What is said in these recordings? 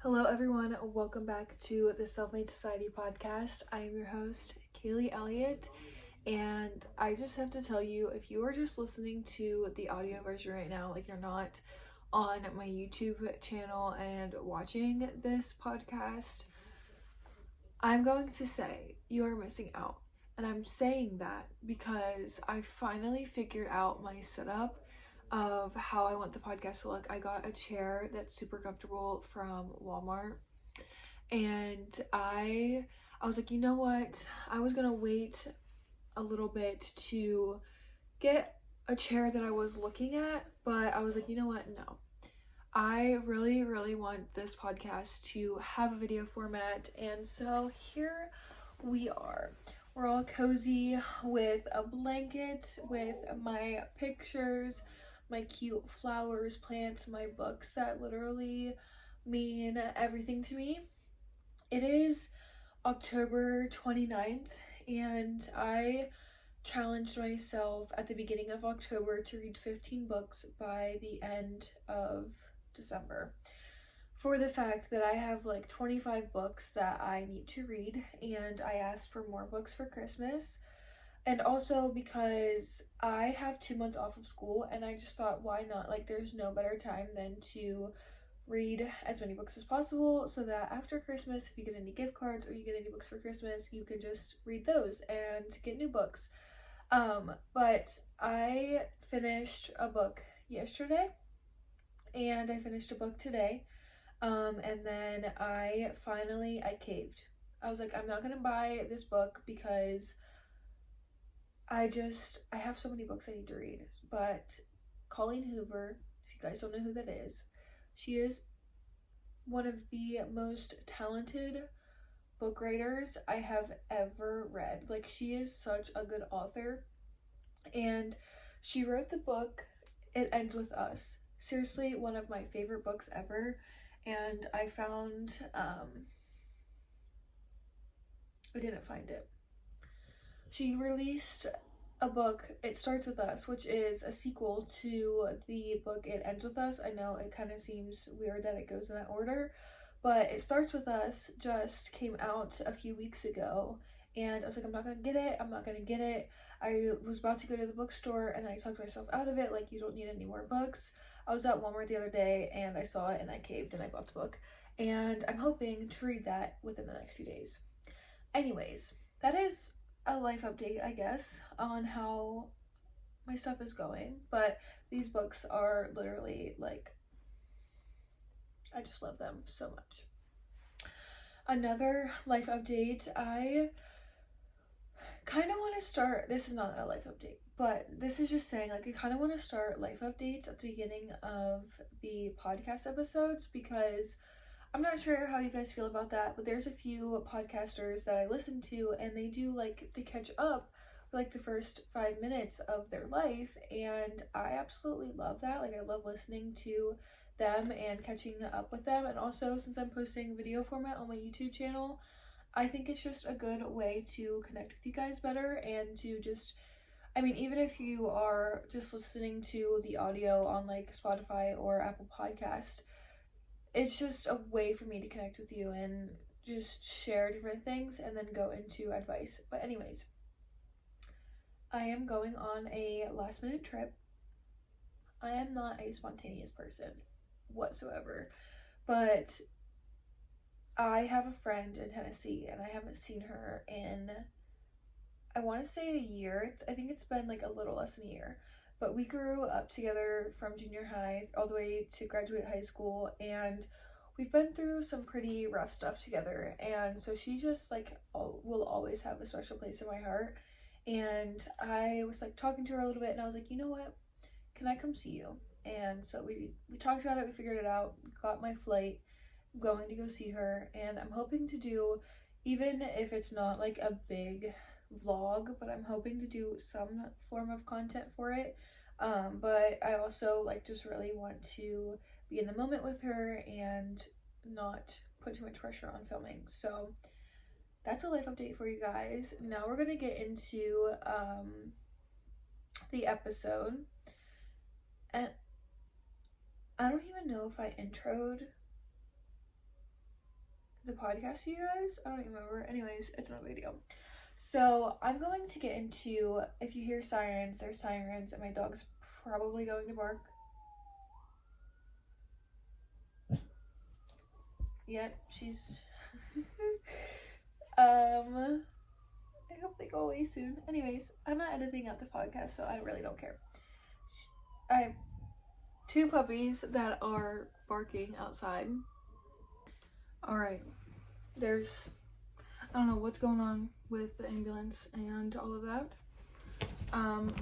Hello, everyone. Welcome back to the Self-Made Society podcast. I am your host, Kaylee Elliott, and I just have to tell you, if you are just listening to the audio version right now, like you're not on my YouTube channel and watching this podcast, I'm going to say you are missing out. And I'm saying that because I finally figured out my setup of how I want the podcast to look. I got a chair that's super comfortable from Walmart, and I was like, you know what? I was gonna wait a little bit to get a chair that I was looking at, but I was like, you know what? No. I really want this podcast to have a video format, and so here we are. We're all cozy with a blanket, with my pictures, my cute flowers, plants, my books that literally mean everything to me. It is October 29th, and I challenged myself at the beginning of October to read 15 books by the end of December, for the fact that I have like 25 books that I need to read, and I asked for more books for Christmas. And also because I have 2 months off of school, and I just thought, why not? Like, there's no better time than to read as many books as possible so that after Christmas, if you get any gift cards or you get any books for Christmas, you can just read those and get new books. But I finished a book yesterday, and I finished a book today. And then I caved. I was like, I'm not gonna buy this book because I have so many books I need to read. But Colleen Hoover, if you guys don't know who that is, she is one of the most talented book writers I have ever read. Like, she is such a good author. And she wrote the book It Ends With Us. Seriously, one of my favorite books ever. And I found, I didn't find it. She released a book, It Starts With Us, which is a sequel to the book It Ends With Us. I know it kind of seems weird that it goes in that order, but It Starts With Us just came out a few weeks ago, and I was like, I'm not gonna get it. I was about to go to the bookstore, and I talked myself out of it, like, you don't need any more books. I was at Walmart the other day, and I saw it, and I caved, and I bought the book, and I'm hoping to read that within the next few days. Anyways, that is a life update, I guess, on how my stuff is going. But these books are literally like, I just love them so much. Another life update, I kind of want to start, this is not a life update, but this is just saying, like, I kind of want to start life updates at the beginning of the podcast episodes, because I'm not sure how you guys feel about that, but there's a few podcasters that I listen to, and they do, like, they catch up for, like, the first 5 minutes of their life, and I absolutely love that. Like, I love listening to them and catching up with them, and also, since I'm posting video format on my YouTube channel, I think it's just a good way to connect with you guys better, and to just, I mean, even if you are just listening to the audio on, like, Spotify or Apple Podcast, it's just a way for me to connect with you and just share different things and then go into advice. But anyways, I am going on a last minute trip. I am not a spontaneous person whatsoever, but I have a friend in Tennessee, and I haven't seen her in, I want to say, a year. I think it's been like a little less than a year. But we grew up together from junior high all the way to graduate high school, and we've been through some pretty rough stuff together. And so she just, like, will always have a special place in my heart. And I was, like, talking to her a little bit, and I was like, you know what? Can I come see you? And so we talked about it, we figured it out, got my flight, going to go see her, and I'm hoping to do, even if it's not like a big vlog, but I'm hoping to do some form of content for it. But I also, like, just really want to be in the moment with her and not put too much pressure on filming. So that's a life update for you guys. Now we're gonna get into the episode, and I don't even know if I introed the podcast to you guys. I don't even remember. Anyways, it's not a big deal. So I'm going to get into, if you hear sirens, there's sirens, and my dog's probably going to bark. Yep, she's I hope they go away soon. Anyways, I'm not editing out the podcast, so I really don't care. I have 2 puppies that are barking outside. Alright, there's, I don't know what's going on with the ambulance and all of that.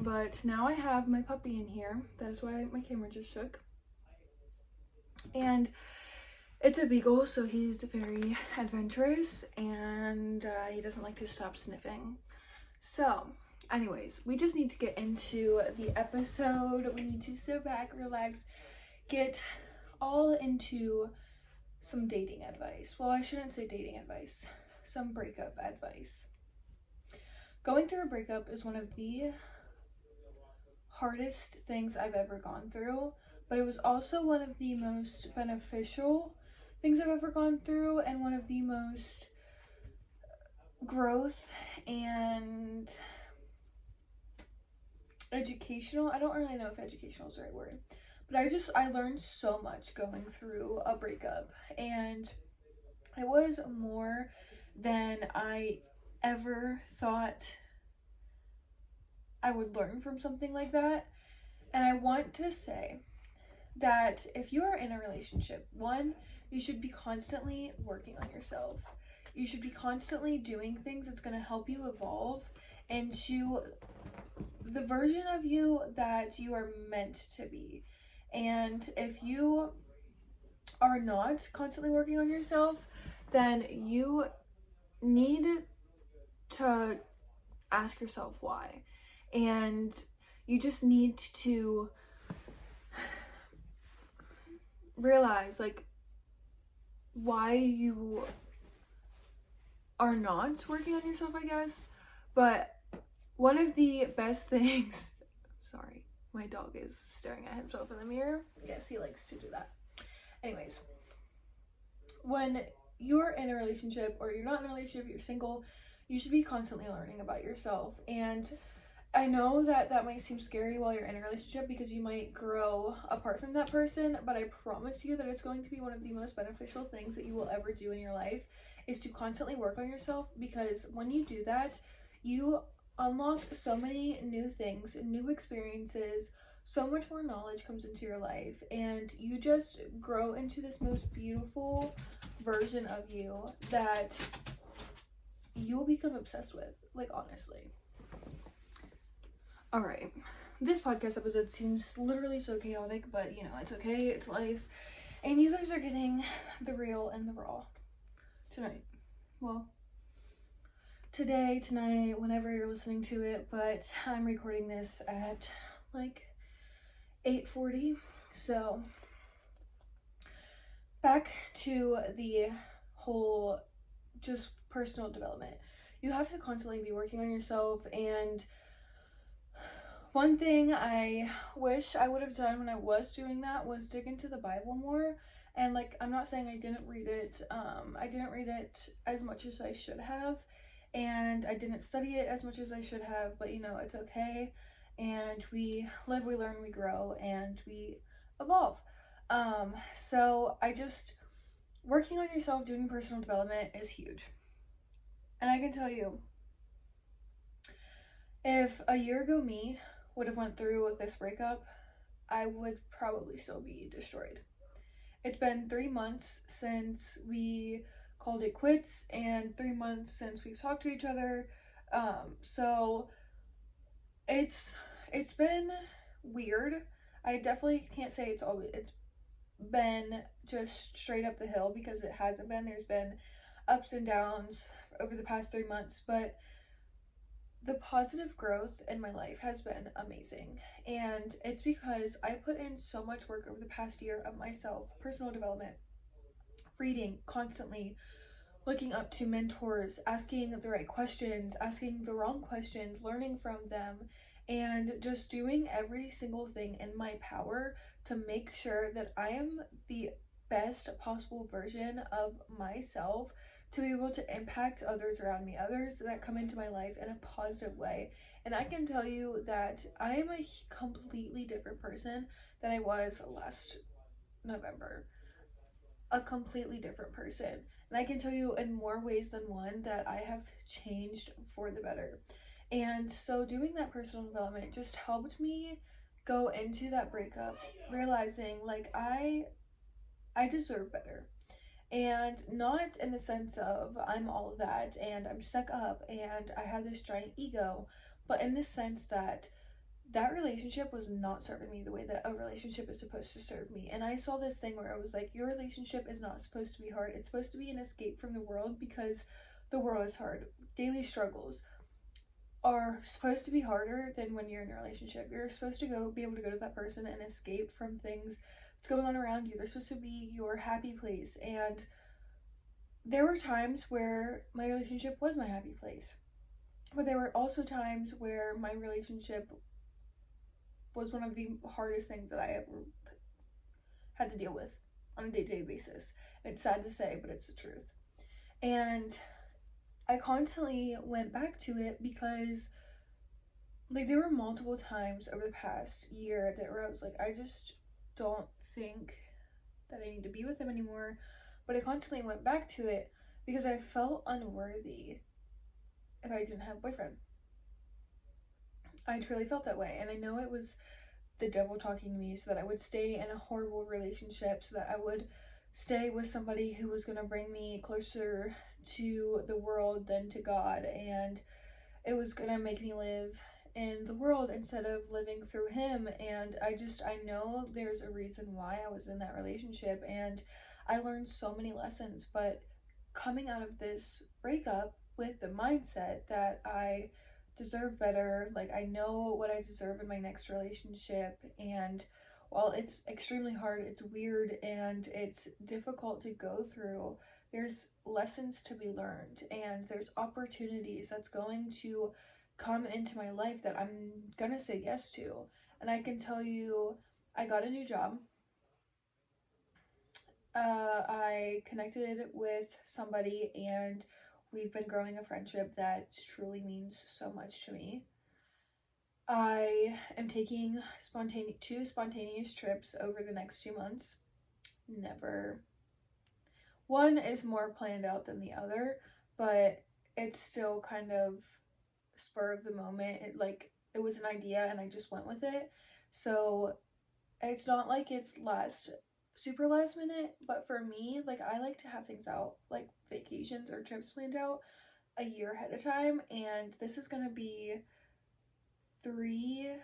But now I have my puppy in here. That is why my camera just shook. And it's a beagle, so he's very adventurous, and he doesn't like to stop sniffing. So, anyways, we just need to get into the episode. We need to sit back, relax, get all into some dating advice. Well, I shouldn't say dating advice. Some breakup advice. Going through a breakup is one of the hardest things I've ever gone through, but it was also one of the most beneficial things I've ever gone through, and one of the most growth and educational. I don't really know if educational is the right word, but I learned so much going through a breakup, and it was more than I ever thought I would learn from something like that. And I want to say that if you are in a relationship, one, you should be constantly working on yourself. You should be constantly doing things that's going to help you evolve into the version of you that you are meant to be. And if you are not constantly working on yourself, then you need to ask yourself why. And you just need to realize, like, why you are not working on yourself, I guess. But one of the best things, sorry, my dog is staring at himself in the mirror. Yes, he likes to do that. Anyways, when you're in a relationship, or you're not in a relationship, you're single, you should be constantly learning about yourself. And I know that that might seem scary while you're in a relationship, because you might grow apart from that person, but I promise you that it's going to be one of the most beneficial things that you will ever do in your life, is to constantly work on yourself. Because when you do that, you unlock so many new things, new experiences, so much more knowledge comes into your life, and you just grow into this most beautiful version of you that you will become obsessed with, like, honestly. Alright, this podcast episode seems literally so chaotic, but you know, it's okay, it's life, and you guys are getting the real and the raw tonight. Well, today, tonight, whenever you're listening to it, but I'm recording this at like 8:40, so back to the whole just personal development. You have to constantly be working on yourself, and one thing I wish I would have done when I was doing that was dig into the Bible more. And like, I'm not saying I didn't read it. I didn't read it as much as I should have, and I didn't study it as much as I should have, but you know, it's okay. And we live, we learn, we grow, and we evolve. So working on yourself, doing personal development is huge. And I can tell you, if a year ago me would have went through with this breakup, I would probably still be destroyed. It's been 3 months since we called it quits, and 3 months since we've talked to each other. So it's been weird. I definitely can't say it's been just straight up the hill, because it hasn't been. There's been ups and downs over the past 3 months, but the positive growth in my life has been amazing. And it's because I put in so much work over the past year of myself, personal development, reading constantly, looking up to mentors, asking the right questions, asking the wrong questions, learning from them, and just doing every single thing in my power to make sure that I am the best possible version of myself to be able to impact others around me, others that come into my life in a positive way. And I can tell you that I am a completely different person than I was last November. A completely different person. And I can tell you in more ways than one that I have changed for the better. And so doing that personal development just helped me go into that breakup realizing like I deserve better. And not in the sense of I'm all of that and I'm stuck up and I have this giant ego, but in the sense that that relationship was not serving me the way that a relationship is supposed to serve me. And I saw this thing where I was like, your relationship is not supposed to be hard. It's supposed to be an escape from the world because the world is hard. Daily struggles are supposed to be harder than when you're in a relationship. You're supposed to be able to go to that person and escape from things that's going on around you. They're supposed to be your happy place. And there were times where my relationship was my happy place. But there were also times where my relationship was one of the hardest things that I ever had to deal with on a day-to-day basis. It's sad to say, but it's the truth. And I constantly went back to it because like there were multiple times over the past year that where I was like, I just don't think that I need to be with him anymore. But I constantly went back to it because I felt unworthy if I didn't have a boyfriend. I truly felt that way. And I know it was the devil talking to me so that I would stay in a horrible relationship, so that I would stay with somebody who was going to bring me closer to the world than to God, and it was going to make me live in the world instead of living through him. And I know there's a reason why I was in that relationship, and I learned so many lessons. But coming out of this breakup with the mindset that I deserve better, like I know what I deserve in my next relationship, and while it's extremely hard, it's weird, and it's difficult to go through, there's lessons to be learned, and there's opportunities that's going to come into my life that I'm gonna say yes to. And I can tell you, I got a new job. I connected with somebody, and we've been growing a friendship that truly means so much to me. I am taking two spontaneous trips over the next 2 months. Never. One is more planned out than the other, but it's still kind of spur of the moment. It was an idea and I just went with it. So it's not like it's super last minute, but for me, like I like to have things out, like vacations or trips planned out a year ahead of time, and this is gonna be 3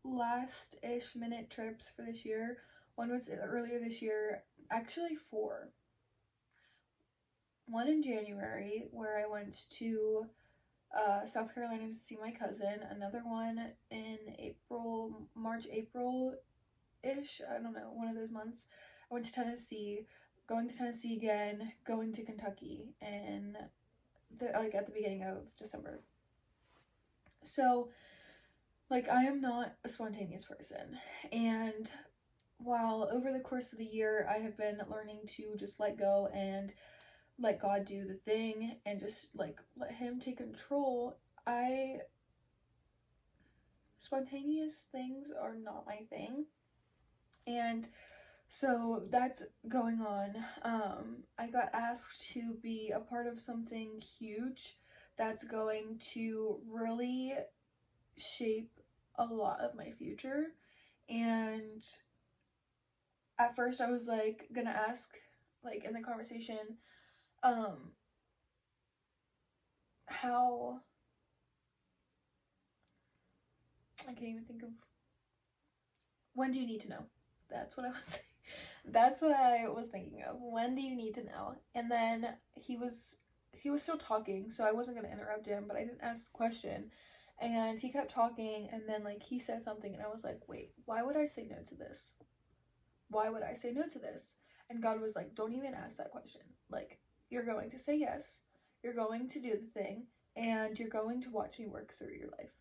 last-ish minute trips for this year. One was earlier this year, actually 4. One in January where I went to South Carolina to see my cousin. Another one in April-ish, I don't know, one of those months. I went to Tennessee, going to Tennessee again, going to Kentucky, and at the beginning of December. So like I am not a spontaneous person, and while over the course of the year I have been learning to just let go and let God do the thing and just like let him take control, spontaneous things are not my thing. And so that's going on. I got asked to be a part of something huge that's going to really shape a lot of my future. And at first I was like gonna ask, like in the conversation, how I can't even think of, when do you need to know? That's what I was that's what I was thinking of. When do you need to know? And then he was still talking, so I wasn't gonna interrupt him, but I didn't ask the question. And he kept talking, and then like he said something, and I was like, wait, why would I say no to this? Why would I say no to this? And God was like, don't even ask that question. Like, you're going to say yes, you're going to do the thing, and you're going to watch me work through your life.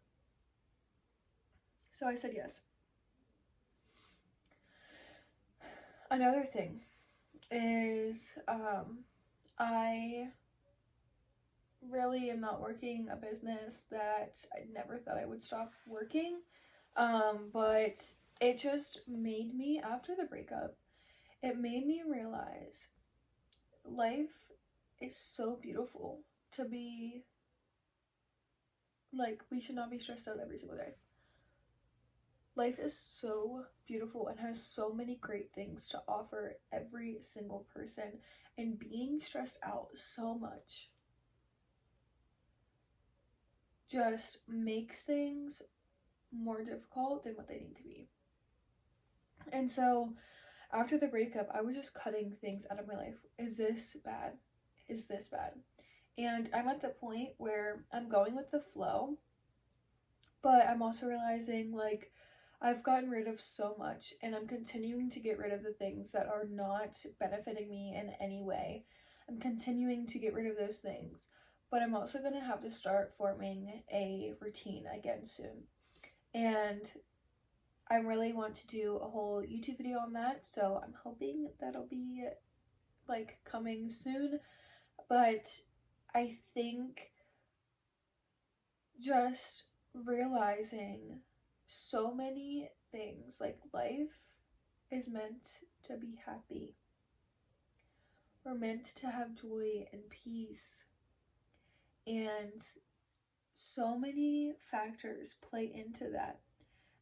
So I said yes. Another thing is I really am not working a business that I never thought I would stop working. But it just made me, after the breakup, it made me realize life is so beautiful to be, like, we should not be stressed out every single day. Life is so beautiful and has so many great things to offer every single person, and being stressed out so much just makes things more difficult than what they need to be. And so after the breakup, I was just cutting things out of my life. Is this bad? Is this bad? And I'm at the point where I'm going with the flow, but I'm also realizing, like, I've gotten rid of so much, and I'm continuing to get rid of the things that are not benefiting me in any way. I'm continuing to get rid of those things, but I'm also going to have to start forming a routine again soon. And I really want to do a whole YouTube video on that, so I'm hoping that'll be, like, coming soon. But I think just realizing so many things, like, life is meant to be happy. We're meant to have joy and peace, and so many factors play into that,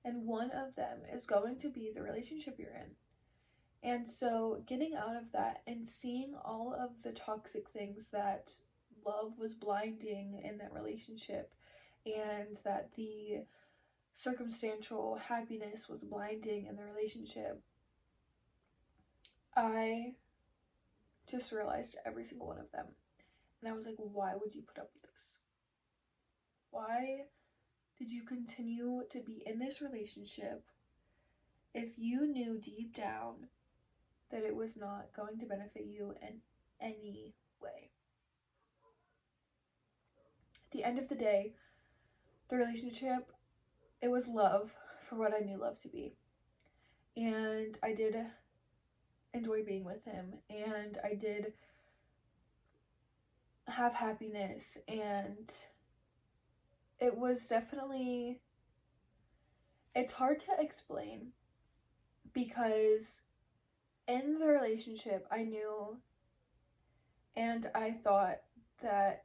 and one of them is going to be the relationship you're in. And so getting out of that and seeing all of the toxic things that love was blinding in that relationship, and that the circumstantial happiness was blinding in the relationship, I just realized every single one of them. And I was like, why would you put up with this? Why did you continue to be in this relationship if you knew deep down that it was not going to benefit you in any way? At the end of the day, the relationship, it was love for what I knew love to be. And I did enjoy being with him, and I did have happiness, and it was definitely, it's hard to explain, because in the relationship I knew and I thought that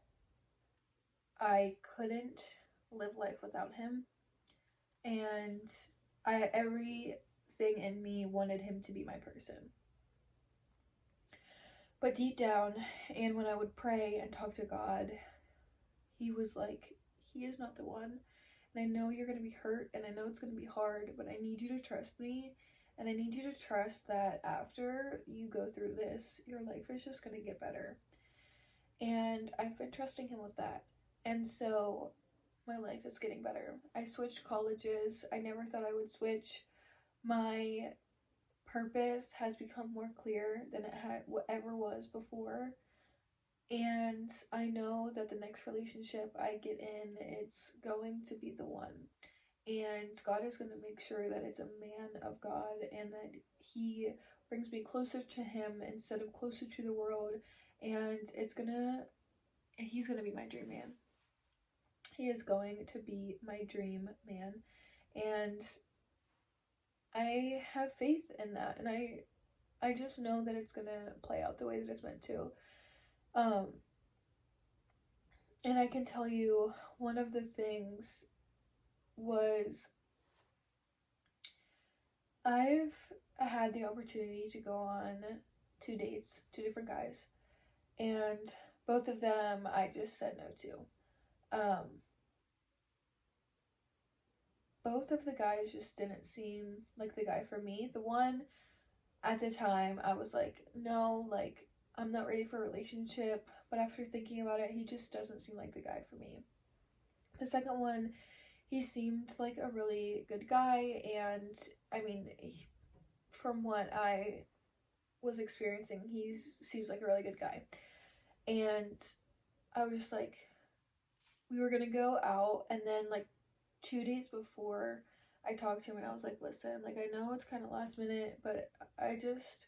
I couldn't live life without him, and everything in me wanted him to be my person. But deep down, and when I would pray and talk to God, he was like, he is not the one. And I know you're going to be hurt, and I know it's going to be hard, but I need you to trust me. And I need you to trust that after you go through this, your life is just going to get better. And I've been trusting him with that. And so my life is getting better. I switched colleges. I never thought I would switch. My purpose has become more clear than it had ever was before. And I know that the next relationship I get in, it's going to be the one. And God is going to make sure that it's a man of God, and that he brings me closer to him instead of closer to the world. And he's going to be my dream man. He is going to be my dream man. And I have faith in that. And I just know that it's going to play out the way that it's meant to. And I can tell you, one of the things was, I've had the opportunity to go on 2 dates, 2 different guys, and both of them I just said no to. Both of the guys just didn't seem like the guy for me. The one at the time, I was like, no, like, I'm not ready for a relationship, but after thinking about it, he just doesn't seem like the guy for me. The second one, he seemed like a really good guy, and I mean, from what I was experiencing, he seems like a really good guy. And I was just like, we were gonna go out, and then, like, 2 days before, I talked to him and I was like, listen, like, I know it's kind of last minute, but I just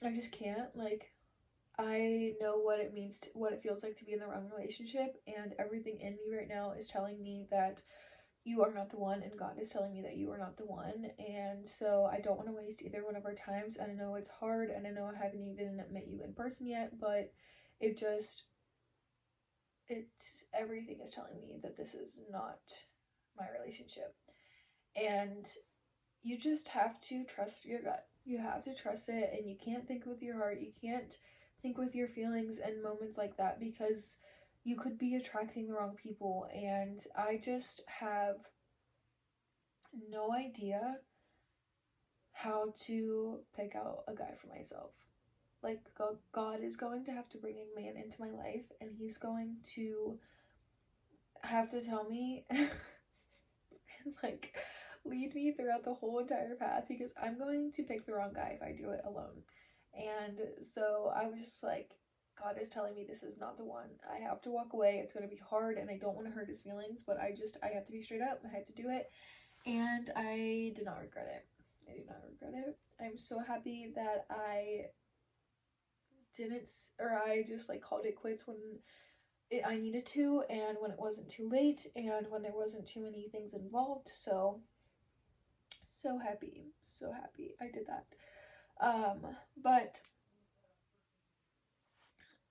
I just can't. Like, I know what it means, what it feels like to be in the wrong relationship, and everything in me right now is telling me that you are not the one, and God is telling me that you are not the one. And so I don't want to waste either one of our times. And I know it's hard, and I know I haven't even met you in person yet, but it just, it, everything is telling me that this is not my relationship. And you just have to trust your gut. You have to trust it, and you can't think with your heart. You can't think with your feelings in moments like that, because you could be attracting the wrong people. And I just have no idea how to pick out a guy for myself. Like, God is going to have to bring a man into my life, and he's going to have to tell me like, lead me throughout the whole entire path, because I'm going to pick the wrong guy if I do it alone. And so I was just like, God is telling me this is not the one. I have to walk away. It's going to be hard, and I don't want to hurt his feelings, but I have to be straight up. I had to do it, and I did not regret it. I do not regret it. I'm so happy that I didn't, or I just like called it quits when I needed to, and when it wasn't too late, and when there wasn't too many things involved. So happy I did that. But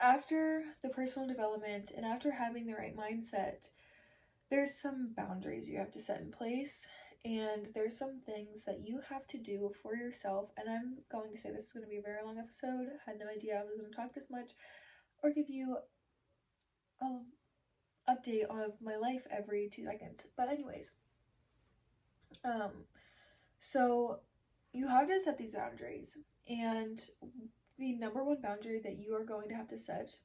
after the personal development and after having the right mindset, there's some boundaries you have to set in place, and there's some things that you have to do for yourself. And I'm going to say this is going to be a very long episode. I had no idea I was going to talk this much or give you a update on my life every 2 seconds. But anyways, so you have to set these boundaries, and the number one boundary that you are going to have to set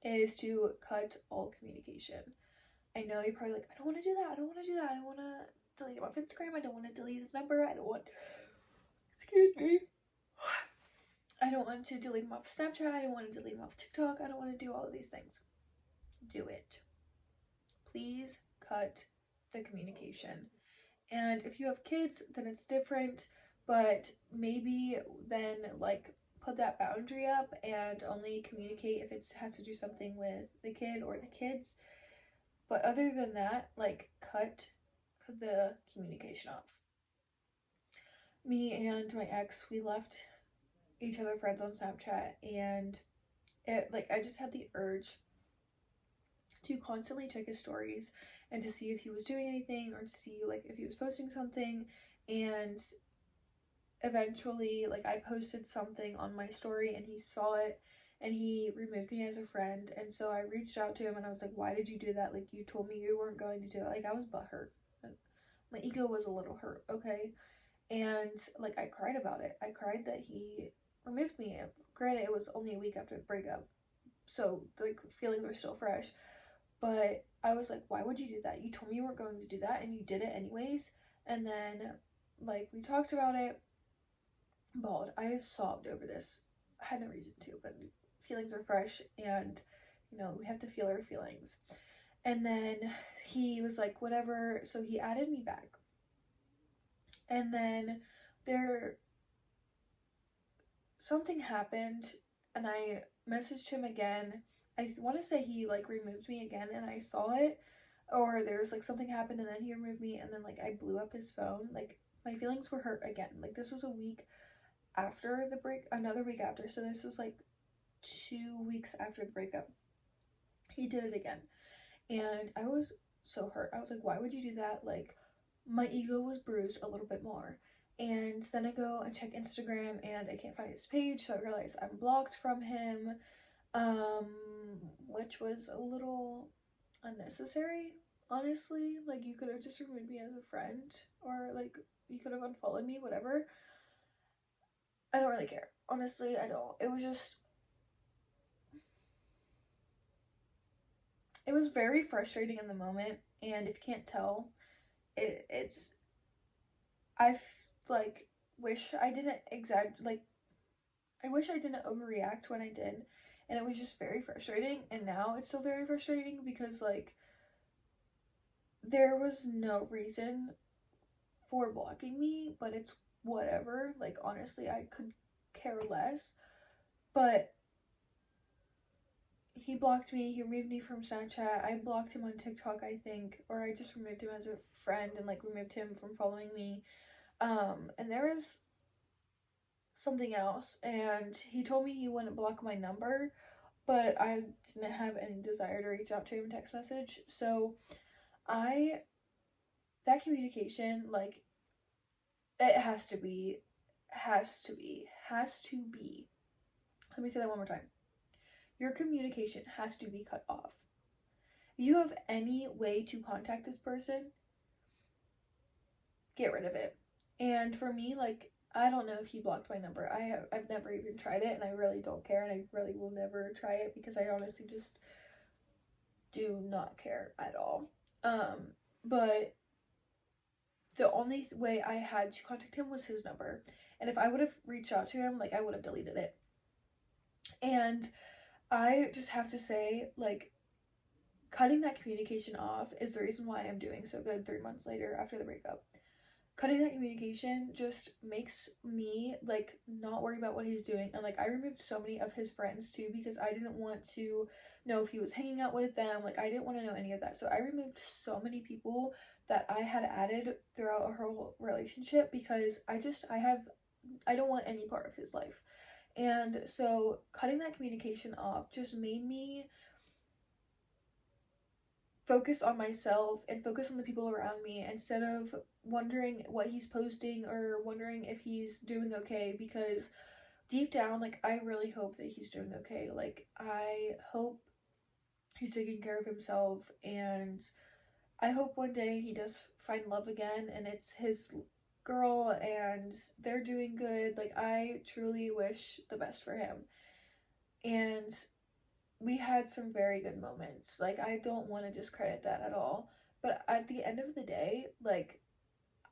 is to cut all communication. I know you're probably like, I don't want to do that. I don't want to do that. I want to delete him off Instagram. I don't want to delete his number. I don't want, excuse me. I don't want to delete him off Snapchat. I don't want to delete him off TikTok. I don't want to do all of these things. Do it. Please cut the communication. And if you have kids, then it's different, but maybe then like put that boundary up and only communicate if it has to do something with the kid or the kids. But other than that, like cut the communication off. Me and my ex, we left each other friends on Snapchat, and it, like, I just had the urge to constantly check his stories and to see if he was doing anything, or to see like if he was posting something. And eventually, like, I posted something on my story and he saw it, and he removed me as a friend. And so I reached out to him and I was like, why did you do that? Like, you told me you weren't going to do it. Like, I was butthurt. My ego was a little hurt, okay? And like, I cried about it. I cried that he removed me. Granted, it was only a week after the breakup, so the feelings were still fresh. But I was like, why would you do that? You told me you weren't going to do that, and you did it anyways. And then, like, we talked about it. Bawled. I sobbed over this. I had no reason to, but feelings are fresh, and, you know, we have to feel our feelings. And then he was like, whatever. So he added me back. And then something happened, and I messaged him again. I want to say he like removed me again, and I saw it, or there's like something happened and then he removed me, and then like I blew up his phone. Like, my feelings were hurt again. Like, this was a week after the break, another week after. So this was like 2 weeks after the breakup. He did it again, and I was so hurt. I was like, why would you do that? Like, my ego was bruised a little bit more. And then I go and check Instagram, and I can't find his page, so I realize I'm blocked from him, which was a little unnecessary, honestly. Like, you could have just removed me as a friend, or like you could have unfollowed me, whatever. I don't really care, honestly. I don't. It was very frustrating in the moment, and if you can't tell, it's I like wish I didn't like, I wish I didn't overreact when I did, and it was just very frustrating. And now it's still very frustrating, because like, there was no reason for blocking me, but it's whatever. Like, honestly, I could care less. But he blocked me, he removed me from Snapchat. I blocked him on TikTok, I think, or I just removed him as a friend and like removed him from following me. And there was something else, and he told me he wouldn't block my number, but I didn't have any desire to reach out to him text message. So I that communication, like, it has to be, let me say that one more time. Your communication has to be cut off. If you have any way to contact this person, get rid of it. And for me, like, I don't know if he blocked my number. I've never even tried it, and I really don't care, and I really will never try it because I honestly just do not care at all. But the only way I had to contact him was his number. And if I would have reached out to him, like, I would have deleted it. And I just have to say, like, cutting that communication off is the reason why I'm doing so good 3 months later after the breakup. Cutting that communication just makes me, like, not worry about what he's doing. And, like, I removed so many of his friends too because I didn't want to know if he was hanging out with them. Like, I didn't want to know any of that. So I removed so many people that I had added throughout our whole relationship because I don't want any part of his life. And so cutting that communication off just made me focus on myself and focus on the people around me instead of wondering what he's posting or wondering if he's doing okay, because deep down, like, I really hope that he's doing okay. Like, I hope he's taking care of himself, and I hope one day he does find love again and it's his girl and they're doing good. Like, I truly wish the best for him. And we had some very good moments. Like, I don't want to discredit that at all. But at the end of the day, like,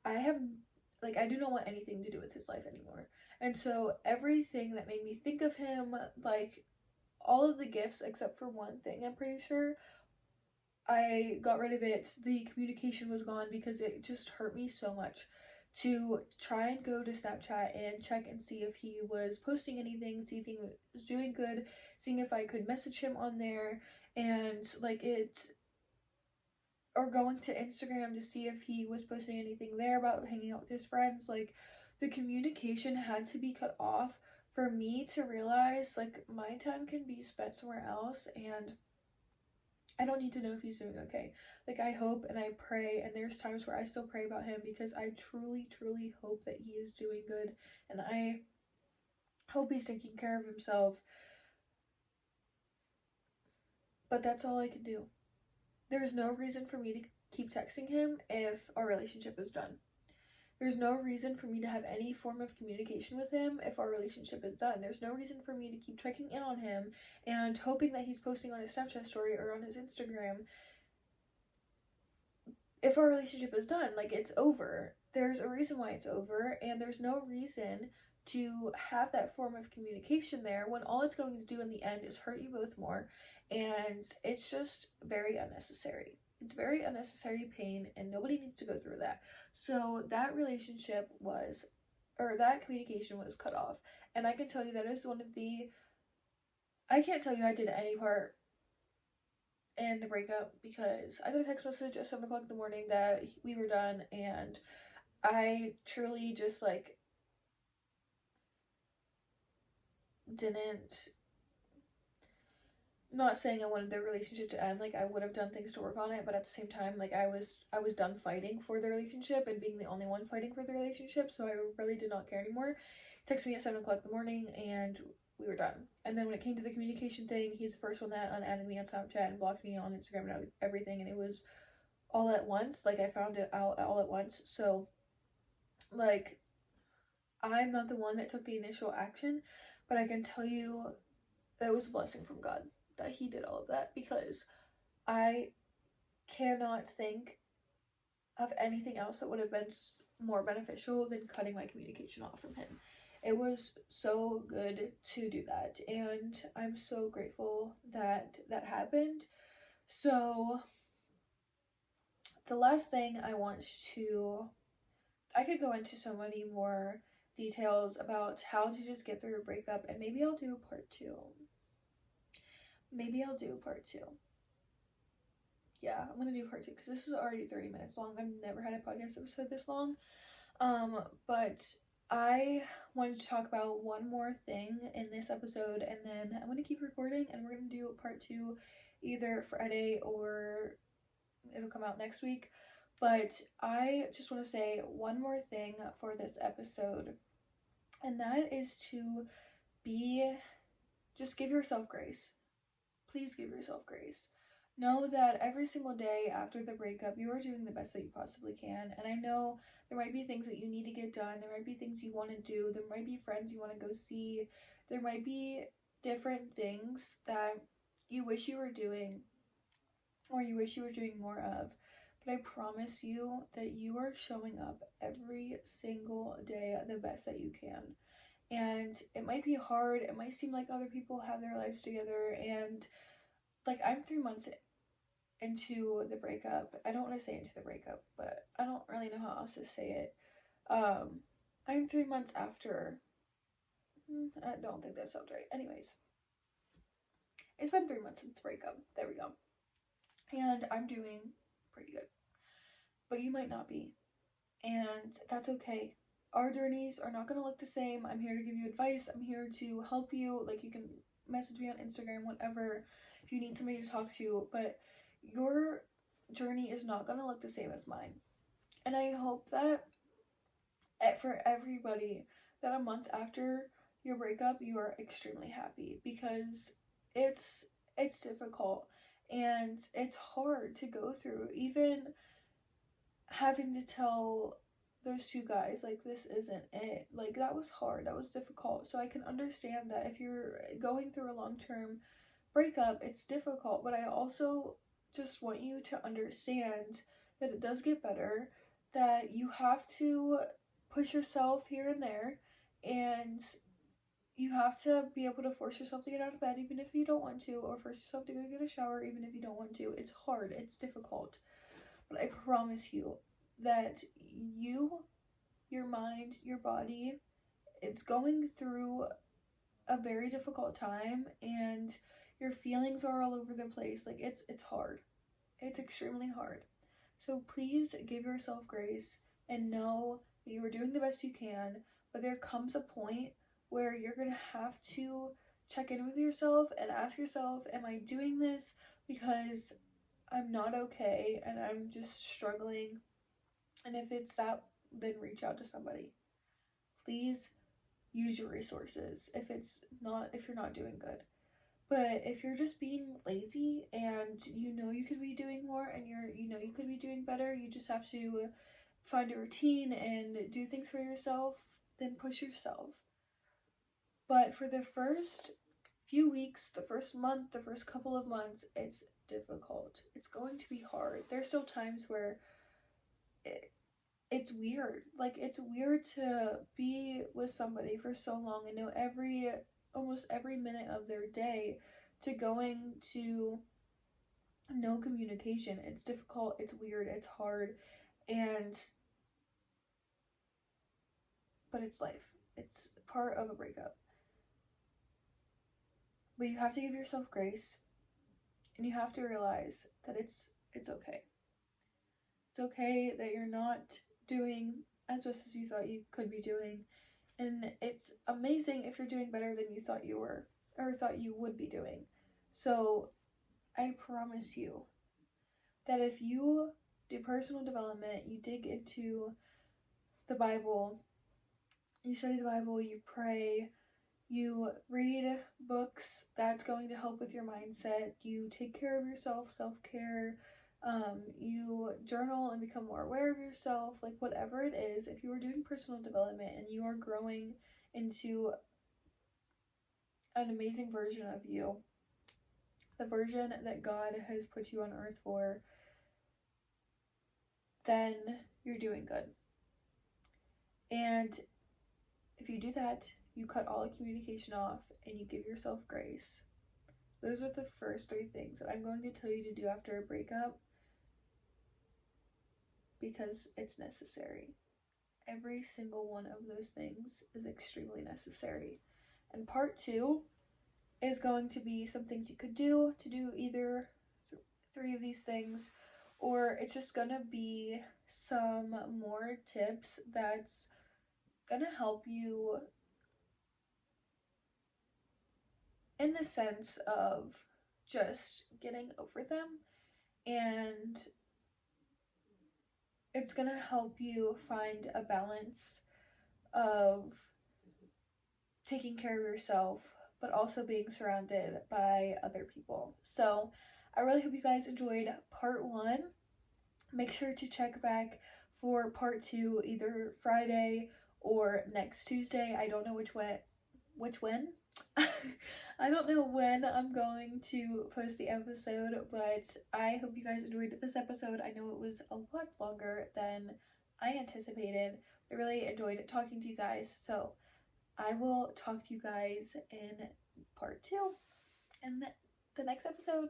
I do not want anything to do with his life anymore. And so everything that made me think of him, like, all of the gifts except for one thing, I'm pretty sure, I got rid of it. The communication was gone because it just hurt me so much to try and go to Snapchat and check and see if he was posting anything, see if he was doing good, seeing if I could message him on there, and like it, or going to Instagram to see if he was posting anything there about hanging out with his friends. Like, the communication had to be cut off for me to realize, like, my time can be spent somewhere else, and I don't need to know if he's doing okay. Like, I hope and I pray, and there's times where I still pray about him because I truly, truly hope that he is doing good, and I hope he's taking care of himself. But that's all I can do. There's no reason for me to keep texting him if our relationship is done. There's no reason for me to have any form of communication with him if our relationship is done. There's no reason for me to keep checking in on him and hoping that he's posting on his Snapchat story or on his Instagram if our relationship is done. Like, it's over. There's a reason why it's over, and there's no reason to have that form of communication there when all it's going to do in the end is hurt you both more, and it's just very unnecessary. It's very unnecessary pain, and nobody needs to go through that. So that that communication was cut off, and I can tell you that is one of the, I can't tell you I did any part in the breakup because I got a text message at 7 o'clock in the morning that we were done, and I truly just, like, didn't, not saying I wanted the relationship to end. Like, I would have done things to work on it, but at the same time, like, I was done fighting for the relationship and being the only one fighting for the relationship, so I really did not care anymore. He texted me at 7 o'clock in the morning, and we were done. And then when it came to the communication thing, he's the first one that unadded me on Snapchat and blocked me on Instagram and everything, and it was all at once. Like, I found it out all at once. So, like, I'm not the one that took the initial action, but I can tell you that it was a blessing from God that he did all of that, because I cannot think of anything else that would have been more beneficial than cutting my communication off from him. It was so good to do that, and I'm so grateful that that happened. So the last thing I could go into so many more details about how to just get through a breakup, and maybe I'll do a part 2. Yeah, I'm gonna do part 2 because this is already 30 minutes long. I've never had a podcast episode this long. But I wanted to talk about one more thing in this episode, and then I'm gonna keep recording, and we're gonna do part 2 either Friday or it'll come out next week. But I just want to say one more thing for this episode, and that is to just give yourself grace. Please give yourself grace. Know that every single day after the breakup, you are doing the best that you possibly can. And I know there might be things that you need to get done. There might be things you want to do. There might be friends you want to go see. There might be different things that you wish you were doing or you wish you were doing more of. But I promise you that you are showing up every single day the best that you can. And it might be hard. It might seem like other people have their lives together. And like, I'm 3 months into the breakup. I don't want to say into the breakup, but I don't really know how else to say it. I'm 3 months after. I don't think that sounds right. Anyways, it's been 3 months since the breakup. There we go. And I'm doing pretty good. But you might not be. And that's okay. Our journeys are not going to look the same. I'm here to give you advice. I'm here to help you. Like, you can message me on Instagram, whatever, if you need somebody to talk to. But your journey is not going to look the same as mine. And I hope that for everybody, that a month after your breakup, you are extremely happy, because it's difficult and it's hard to go through. Even having to tell those 2 guys, like, this isn't it, like, that was hard, that was difficult. So I can understand that if you're going through a long-term breakup, it's difficult. But I also just want you to understand that it does get better, that you have to push yourself here and there, and you have to be able to force yourself to get out of bed even if you don't want to, or force yourself to go get a shower even if you don't want to. It's hard, it's difficult, but I promise you that your mind, your body, it's going through a very difficult time, and your feelings are all over the place. Like, it's hard. It's extremely hard. So please give yourself grace and know that you are doing the best you can, but there comes a point where you're going to have to check in with yourself and ask yourself, am I doing this because I'm not okay and I'm just struggling? And if it's that, then reach out to somebody. Please use your resources if you're not doing good. But if you're just being lazy and you could be doing more, and you could be doing better, you just have to find a routine and do things for yourself, then push yourself. But for the first few weeks, the first month, the first couple of months, it's difficult. It's going to be hard. There's still times where it's weird. Like, it's weird to be with somebody for so long and know almost every minute of their day, to going to no communication. It's difficult, it's weird, it's hard, but it's life. It's part of a breakup. But you have to give yourself grace, and you have to realize that it's okay. It's okay that you're not doing as best as you thought you could be doing. And it's amazing if you're doing better than you thought you were, or thought you would be doing. So I promise you that if you do personal development, you dig into the Bible, you study the Bible, you pray, you read books that's going to help with your mindset, you take care of yourself, self-care, you journal and become more aware of yourself, like, whatever it is, if you are doing personal development and you are growing into an amazing version of you, the version that God has put you on earth for, then you're doing good. And if you do that, you cut all communication off and you give yourself grace. Those are the first 3 things that I'm going to tell you to do after a breakup, because it's necessary. every single one of those things is extremely necessary. And part 2 is going to be some things you could do to do either 3 of these things, or it's just gonna be some more tips that's gonna help you in the sense of just getting over them, and it's gonna help you find a balance of taking care of yourself but also being surrounded by other people. So I really hope you guys enjoyed part 1. Make sure to check back for part 2 either Friday or next Tuesday. I don't know which when I don't know when I'm going to post the episode, but I hope you guys enjoyed this episode. I know it was a lot longer than I anticipated. I really enjoyed talking to you guys, so I will talk to you guys in part 2 in the next episode.